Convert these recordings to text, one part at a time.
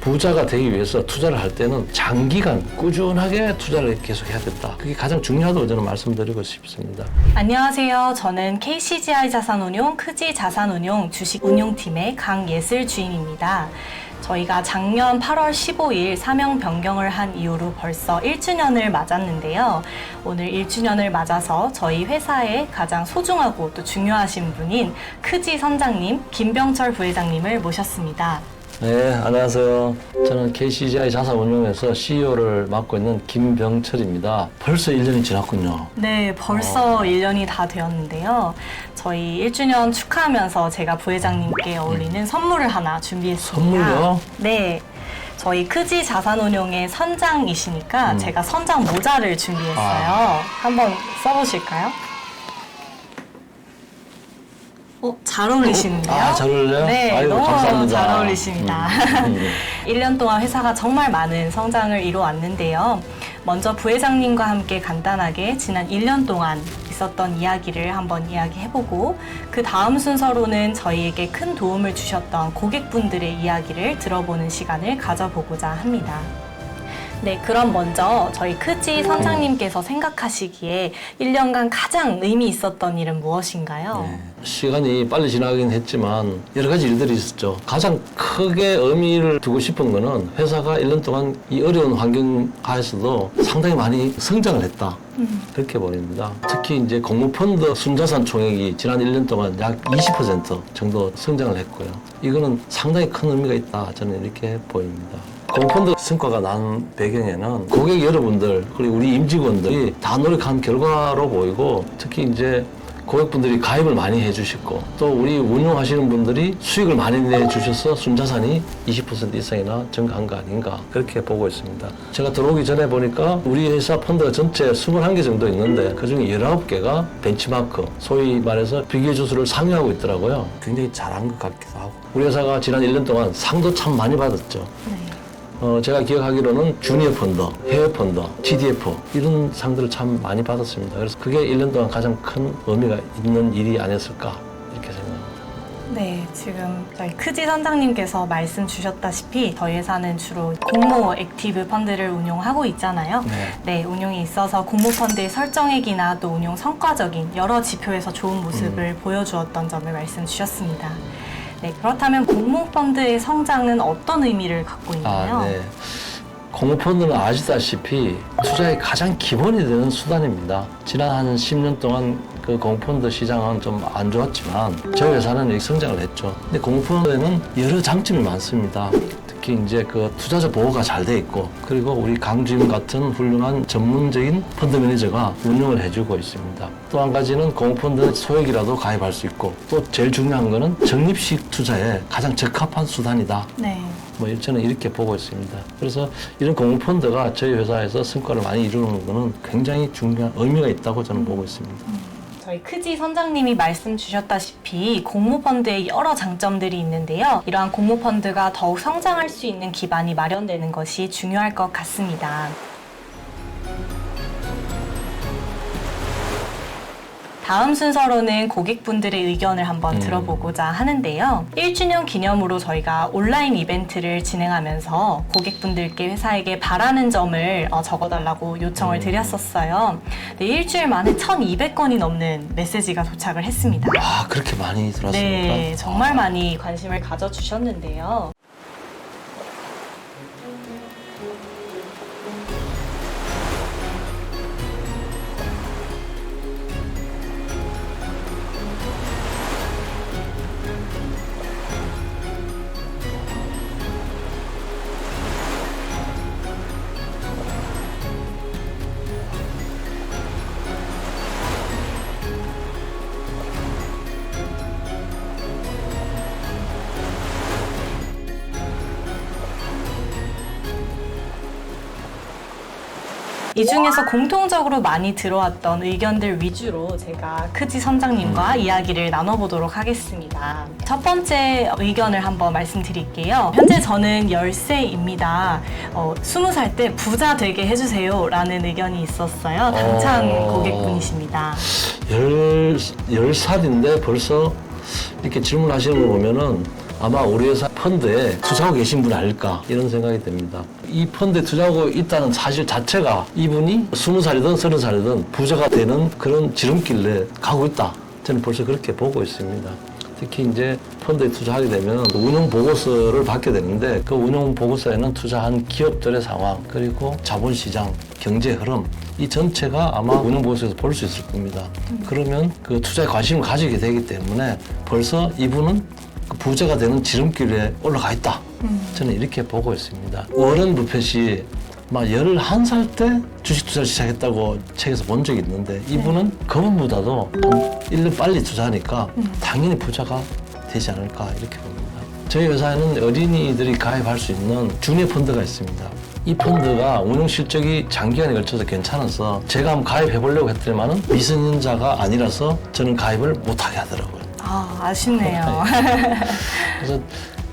부자가 되기 위해서 투자를 할 때는 장기간 꾸준하게 투자를 계속 해야 된다. 그게 가장 중요하다고 저는 말씀드리고 싶습니다. 안녕하세요. 저는 KCGI 자산운용 크지 자산운용 주식운용팀의 강예슬 주임입니다. 저희가 작년 8월 15일 사명 변경을 한 이후로 벌써 1주년을 맞았는데요. 오늘 1주년을 맞아서 저희 회사의 가장 소중하고 또 중요하신 분인 크지 선장님, 김병철 부회장님을 모셨습니다. 네, 안녕하세요. 저는 KCGI 자산운용에서 CEO를 맡고 있는 김병철입니다. 벌써 1년이 지났군요. 네, 벌써 1년이 다 되었는데요. 저희 1주년 축하하면서 제가 부회장님께 어울리는 선물을 하나 준비했습니다. 선물요? 네. 저희 크지 자산운용의 선장이시니까 제가 선장 모자를 준비했어요. 한번 써보실까요? 잘 어울리시는데요? 잘 어울려요? 네, 아이고, 너무 감사합니다. 잘 어울리십니다. 1년 동안 회사가 정말 많은 성장을 이루어왔는데요. 먼저 부회장님과 함께 간단하게 지난 1년 동안 있었던 이야기를 한번 이야기해보고 그 다음 순서로는 저희에게 큰 도움을 주셨던 고객분들의 이야기를 들어보는 시간을 가져보고자 합니다. 네, 그럼 먼저 저희 크지 선장님께서 생각하시기에 1년간 가장 의미 있었던 일은 무엇인가요? 네, 시간이 빨리 지나가긴 했지만 여러 가지 일들이 있었죠. 가장 크게 의미를 두고 싶은 거는 회사가 1년 동안 이 어려운 환경 하에서도 상당히 많이 성장을 했다. 그렇게 보입니다. 특히 이제 공모펀드 순자산 총액이 지난 1년 동안 약 20% 정도 성장을 했고요. 이거는 상당히 큰 의미가 있다. 저는 이렇게 보입니다. 공모펀드 성과가 난 배경에는 고객 여러분들 그리고 우리 임직원들이 다 노력한 결과로 보이고 특히 이제 고객분들이 가입을 많이 해주시고 또 우리 운용하시는 분들이 수익을 많이 내주셔서 순자산이 20% 이상이나 증가한 거 아닌가 그렇게 보고 있습니다. 제가 들어오기 전에 보니까 우리 회사 펀드가 전체 21개 정도 있는데 그중에 19개가 벤치마크 소위 말해서 비교 지수를 상회하고 있더라고요. 굉장히 잘한 것 같기도 하고 우리 회사가 지난 1년 동안 상도 참 많이 받았죠. 네. 제가 기억하기로는 주니어 펀드, 해외 펀드, GDF 이런 상들을 참 많이 받았습니다. 그래서 그게 1년 동안 가장 큰 의미가 있는 일이 아니었을까 이렇게 생각합니다. 네, 지금 저희 크지 선장님께서 말씀 주셨다시피 저희 회사는 주로 공모 액티브 펀드를 운용하고 있잖아요. 네, 운용이 있어서 공모 펀드의 설정액이나 또 운용 성과적인 여러 지표에서 좋은 모습을 보여주었던 점을 말씀 주셨습니다. 네, 그렇다면 공모펀드의 성장은 어떤 의미를 갖고 있나요? 네. 공모펀드는 아시다시피 투자의 가장 기본이 되는 수단입니다. 지난 한 10년 동안 그 공모펀드 시장은 좀 안 좋았지만 저희 회사는 성장을 했죠. 근데 공모펀드에는 여러 장점이 많습니다. 특히 이제 그 투자자 보호가 잘 돼 있고 그리고 우리 강주임 같은 훌륭한 전문적인 펀드 매니저가 운영을 해주고 있습니다. 또 한 가지는 공모펀드 소액이라도 가입할 수 있고 또 제일 중요한 거는 적립식 투자에 가장 적합한 수단이다. 네. 저는 이렇게 보고 있습니다. 그래서 이런 공모펀드가 저희 회사에서 성과를 많이 이루는 것은 굉장히 중요한 의미가 있다고 저는 보고 있습니다. 저희 크지 선장님이 말씀 주셨다시피 공모펀드에 여러 장점들이 있는데요. 이러한 공모펀드가 더욱 성장할 수 있는 기반이 마련되는 것이 중요할 것 같습니다. 다음 순서로는 고객분들의 의견을 한번 들어보고자 하는데요. 1주년 기념으로 저희가 온라인 이벤트를 진행하면서 고객분들께 회사에게 바라는 점을 적어달라고 요청을 드렸었어요. 네, 일주일 만에 1,200건이 넘는 메시지가 도착을 했습니다. 아, 그렇게 많이 들어왔습니까? 네, 정말 많이 관심을 가져주셨는데요. 이 중에서 공통적으로 많이 들어왔던 의견들 위주로 제가 크지 선장님과 이야기를 나눠보도록 하겠습니다. 첫 번째 의견을 한번 말씀드릴게요. 현재 저는 10세입니다. 20살 때 부자 되게 해주세요 라는 의견이 있었어요. 당찬 고객분이십니다. 10살인데 벌써 이렇게 질문하시는 거 보면은 아마 우리 회사 펀드에 투자하고 계신 분 아닐까 이런 생각이 듭니다. 이 펀드에 투자하고 있다는 사실 자체가 이분이 20살이든 30살이든 부자가 되는 그런 지름길에 가고 있다. 저는 벌써 그렇게 보고 있습니다. 특히 이제 펀드에 투자하게 되면 운용 보고서를 받게 되는데 그 운용 보고서에는 투자한 기업들의 상황 그리고 자본시장, 경제 흐름 이 전체가 아마 운용 보고서에서 볼 수 있을 겁니다. 그러면 그 투자에 관심을 가지게 되기 때문에 벌써 이분은 그 부자가 되는 지름길에 올라가 있다. 저는 이렇게 보고 있습니다. 워런 버핏이 막 11살 때 주식 투자를 시작했다고 책에서 본 적이 있는데 이분은 그분보다도 한 1년 빨리 투자하니까 당연히 부자가 되지 않을까 이렇게 봅니다. 저희 회사에는 어린이들이 가입할 수 있는 주니어 펀드가 있습니다. 이 펀드가 운용 실적이 장기간에 걸쳐서 괜찮아서 제가 한번 가입해 보려고 했더니만은 미성년자가 아니라서 저는 가입을 못하게 하더라고요. 아, 아쉽네요. 그래서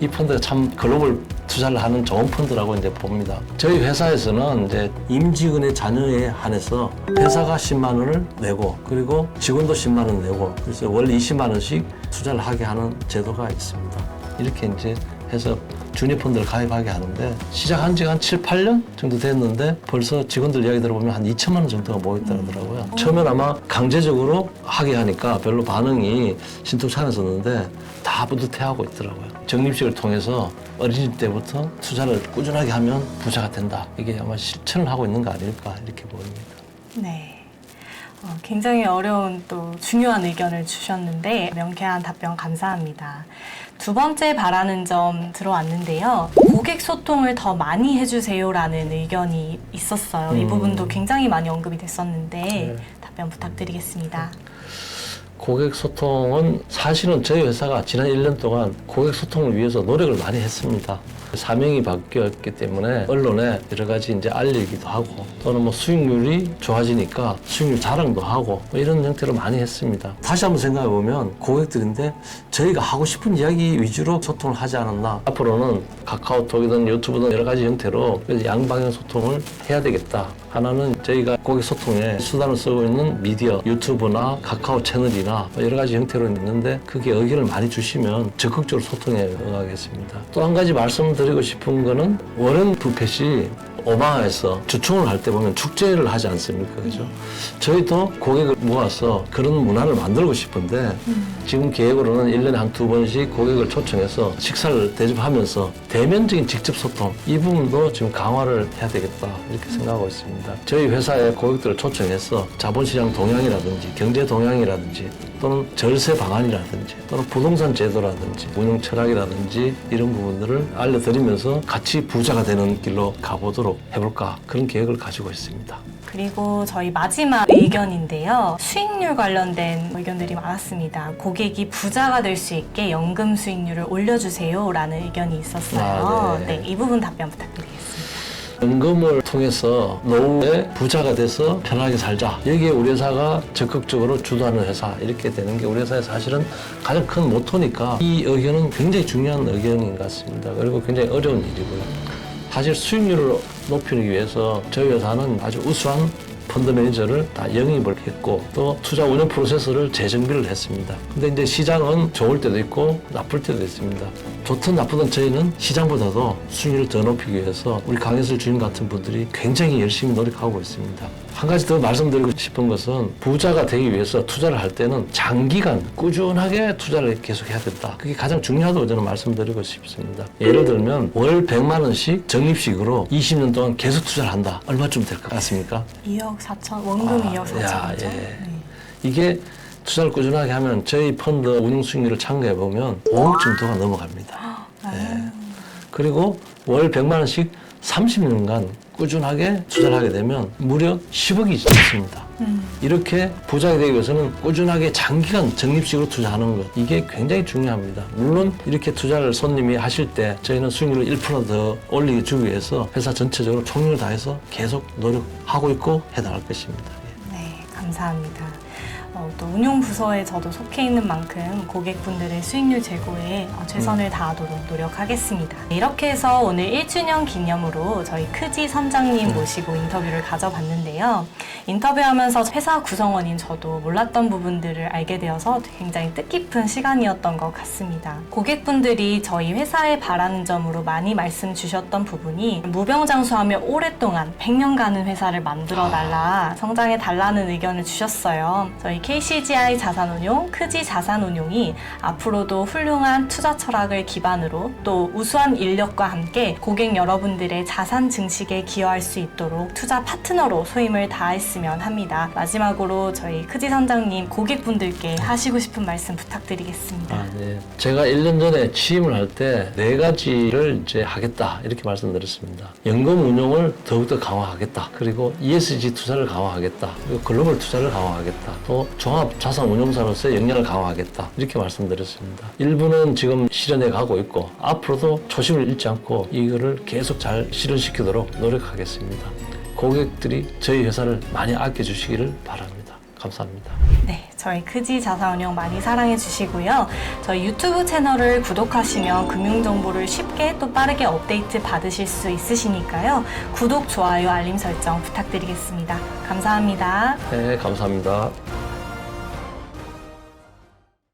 이 펀드가 참 글로벌 투자를 하는 좋은 펀드라고 이제 봅니다. 저희 회사에서는 이제 임직원의 자녀에 한해서 회사가 10만 원을 내고 그리고 직원도 10만 원 내고 그래서 월 20만 원씩 투자를 하게 하는 제도가 있습니다. 이렇게 이제 해서 주니어 펀드를 가입하게 하는데 시작한 지가 한 7, 8년 정도 됐는데 벌써 직원들 이야기 들어보면 한 2천만 원 정도가 모였다고 하더라고요. 처음엔 아마 강제적으로 하게 하니까 별로 반응이 신통치 않았었는데 다 뿌듯해하고 있더라고요. 적립식을 통해서 어린이 때부터 투자를 꾸준하게 하면 부자가 된다. 이게 아마 실천을 하고 있는 거 아닐까 이렇게 보입니다. 네. 굉장히 어려운 또 중요한 의견을 주셨는데 명쾌한 답변 감사합니다. 두 번째 바라는 점 들어왔는데요. 고객 소통을 더 많이 해주세요라는 의견이 있었어요. 이 부분도 굉장히 많이 언급이 됐었는데 네. 답변 부탁드리겠습니다. 고객 소통은 사실은 저희 회사가 지난 1년 동안 고객 소통을 위해서 노력을 많이 했습니다. 사명이 바뀌었기 때문에 언론에 여러 가지 이제 알리기도 하고 또는 뭐 수익률이 좋아지니까 수익률 자랑도 하고 뭐 이런 형태로 많이 했습니다. 다시 한번 생각해 보면 고객들인데 저희가 하고 싶은 이야기 위주로 소통을 하지 않았나. 앞으로는 카카오톡이든 유튜브든 여러 가지 형태로 양방향 소통을 해야 되겠다. 하나는 저희가 고객 소통에 수단을 쓰고 있는 미디어, 유튜브나 카카오 채널이나 여러 가지 형태로 있는데 그게 의견을 많이 주시면 적극적으로 소통에 응하겠습니다. 또 한 가지 말씀드리고 싶은 거는 워런 버핏이 오마하에서 주총을 할 때 보면 축제를 하지 않습니까? 그죠? 저희도 고객을 모아서 그런 문화를 만들고 싶은데 지금 계획으로는 1년에 한 2번씩 고객을 초청해서 식사를 대접하면서 대면적인 직접 소통 이 부분도 지금 강화를 해야 되겠다 이렇게 생각하고 있습니다. 저희 회사의 고객들을 초청해서 자본시장 동향이라든지 경제 동향이라든지 또는 절세 방안이라든지 또는 부동산 제도라든지 운용 철학이라든지 이런 부분들을 알려드리면서 같이 부자가 되는 길로 가보도록 해볼까 그런 계획을 가지고 있습니다. 그리고 저희 마지막 의견인데요. 수익률 관련된 의견들이 많았습니다. 고객이 부자가 될 수 있게 연금 수익률을 올려주세요라는 의견이 있었어요. 네, 이 부분 답변 부탁드리겠습니다. 연금을 통해서 노후에 부자가 돼서 편하게 살자. 여기에 우리 회사가 적극적으로 주도하는 회사 이렇게 되는 게 우리 회사의 사실은 가장 큰 모토니까 이 의견은 굉장히 중요한 의견인 것 같습니다. 그리고 굉장히 어려운 일이고요. 사실 수익률을 높이기 위해서 저희 회사는 아주 우수한 펀드 매니저를 다 영입을 했고 또 투자 운영 프로세스를 재정비를 했습니다. 근데 이제 시장은 좋을 때도 있고 나쁠 때도 있습니다. 좋든 나쁘든 저희는 시장보다도 수익률을 더 높이기 위해서 우리 강혜슬 주임 같은 분들이 굉장히 열심히 노력하고 있습니다. 한 가지 더 말씀드리고 싶은 것은 부자가 되기 위해서 투자를 할 때는 장기간 꾸준하게 투자를 계속 해야 된다. 그게 가장 중요하다고 저는 말씀드리고 싶습니다. 예를 들면 월 100만 원씩 적립식으로 20년 동안 계속 투자를 한다. 얼마쯤 될 것 같습니까? 2억 4천, 원금 2억 4천이죠. 예. 네. 이게 투자를 꾸준하게 하면 저희 펀드 운용 수익률을 참고해 보면 5억 정도가 넘어갑니다. 예. 그리고 월 100만 원씩 30년간 꾸준하게 투자를 하게 되면 무려 10억이 넘습니다. 이렇게 부자가 되기 위해서는 꾸준하게 장기간 적립식으로 투자하는 것 이게 굉장히 중요합니다. 물론 이렇게 투자를 손님이 하실 때 저희는 수익률을 1% 더 올리게 주기 위해서 회사 전체적으로 총력을 다해서 계속 노력하고 있고 해나갈 것입니다. 네, 감사합니다. 또 운용부서에 저도 속해 있는 만큼 고객분들의 수익률 제고에 최선을 다하도록 노력하겠습니다. 이렇게 해서 오늘 1주년 기념으로 저희 크지 선장님 모시고 인터뷰를 가져봤는데요. 인터뷰하면서 회사 구성원인 저도 몰랐던 부분들을 알게 되어서 굉장히 뜻깊은 시간이었던 것 같습니다. 고객분들이 저희 회사에 바라는 점으로 많이 말씀 주셨던 부분이 무병장수하며 오랫동안 100년 가는 회사를 만들어 달라, 성장해 달라는 의견을 주셨어요. 저희 KCGI 자산운용, 크지 자산운용이 앞으로도 훌륭한 투자 철학을 기반으로 또 우수한 인력과 함께 고객 여러분들의 자산 증식에 기여할 수 있도록 투자 파트너로 소임을 다했으면 합니다. 마지막으로 저희 크지 선장님 고객분들께 하시고 싶은 말씀 부탁드리겠습니다. 네. 제가 1년 전에 취임을 할 때 4가지를 이제 하겠다 이렇게 말씀드렸습니다. 연금 운용을 더욱더 강화하겠다. 그리고 ESG 투자를 강화하겠다. 그리고 글로벌 투자를 강화하겠다. 또 종합 자산 운용사로서의 역량을 강화하겠다. 이렇게 말씀드렸습니다. 일부는 지금 실현해 가고 있고 앞으로도 초심을 잃지 않고 이거를 계속 잘 실현시키도록 노력하겠습니다. 고객들이 저희 회사를 많이 아껴주시기를 바랍니다. 감사합니다. 네, 저희 크지 자산운용 많이 사랑해 주시고요. 저희 유튜브 채널을 구독하시면 금융정보를 쉽게 또 빠르게 업데이트 받으실 수 있으시니까요. 구독, 좋아요, 알림 설정 부탁드리겠습니다. 감사합니다. 네, 감사합니다.